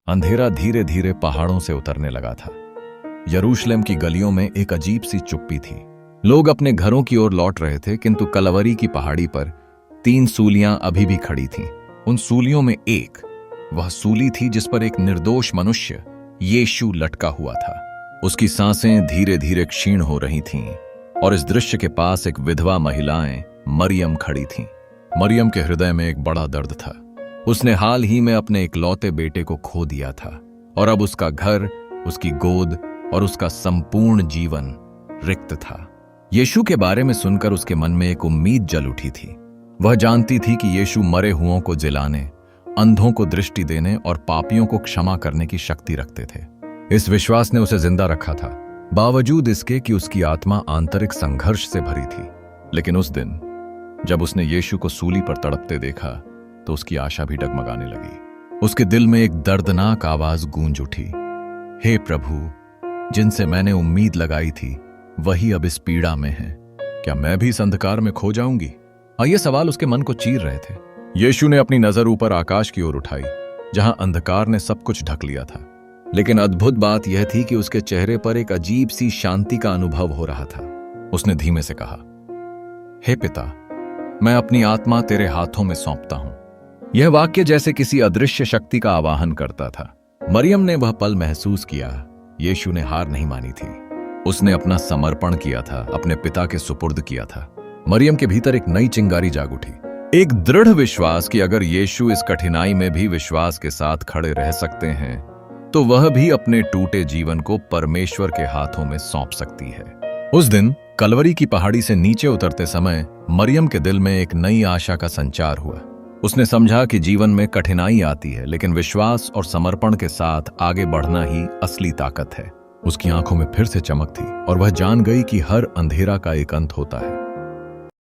अंधेरा धीरे धीरे पहाड़ों से उतरने लगा था। यरूशलेम की गलियों में एक अजीब सी चुप्पी थी। लोग अपने घरों की ओर लौट रहे थे, किंतु कलवरी की पहाड़ी पर 3 सूलियां अभी भी खड़ी थीं। उन सूलियों में एक वह सूली थी जिस पर एक निर्दोष मनुष्य यीशु लटका हुआ था। उसकी सांसें धीरे धीरे क्षीण हो रही थीं और इस दृश्य के पास एक विधवा महिलाएं मरियम खड़ी थीं। मरियम के हृदय में एक बड़ा दर्द था। उसने हाल ही में अपने इकलौते बेटे को खो दिया था और अब उसका घर, उसकी गोद और उसका संपूर्ण जीवन रिक्त था। यीशु के बारे में सुनकर उसके मन में एक उम्मीद जल उठी थी। वह जानती थी कि यीशु मरे हुओं को जिलाने, अंधों को दृष्टि देने और पापियों को क्षमा करने की शक्ति रखते थे। इस विश्वास ने उसे जिंदा रखा था, बावजूद इसके कि उसकी आत्मा आंतरिक संघर्ष से भरी थी। लेकिन उस दिन जब उसने यीशु को सूली पर तड़पते देखा तो उसकी आशा भी डगमगाने लगी। उसके दिल में एक दर्दनाक आवाज गूंज उठी, हे प्रभु, जिनसे मैंने उम्मीद लगाई थी वही अब इस पीड़ा में है। क्या मैं भी इस अंधकार में खो जाऊंगी? ये सवाल उसके मन को चीर रहे थे। यीशु ने अपनी नजर ऊपर आकाश की ओर उठाई, जहां अंधकार ने सब कुछ ढक लिया था। लेकिन अद्भुत बात यह थी कि उसके चेहरे पर एक अजीब सी शांति का अनुभव हो रहा था। उसने धीमे से कहा, हे पिता, मैं अपनी आत्मा तेरे हाथों में सौंपता हूं। यह वाक्य जैसे किसी अदृश्य शक्ति का आवाहन करता था। मरियम ने वह पल महसूस किया। यीशु ने हार नहीं मानी थी। उसने अपना समर्पण किया था, अपने पिता के सुपुर्द किया था। मरियम के भीतर एक नई चिंगारी जाग उठी, एक दृढ़ विश्वास कि अगर यीशु इस कठिनाई में भी विश्वास के साथ खड़े रह सकते हैं तो वह भी अपने टूटे जीवन को परमेश्वर के हाथों में सौंप सकती है। उस दिन कलवरी की पहाड़ी से नीचे उतरते समय मरियम के दिल में एक नई आशा का संचार हुआ। उसने समझा कि जीवन में कठिनाई आती है, लेकिन विश्वास और समर्पण के साथ आगे बढ़ना ही असली ताकत है। उसकी आंखों में फिर से चमक थी और वह जान गई कि हर अंधेरा का एक अंत होता है।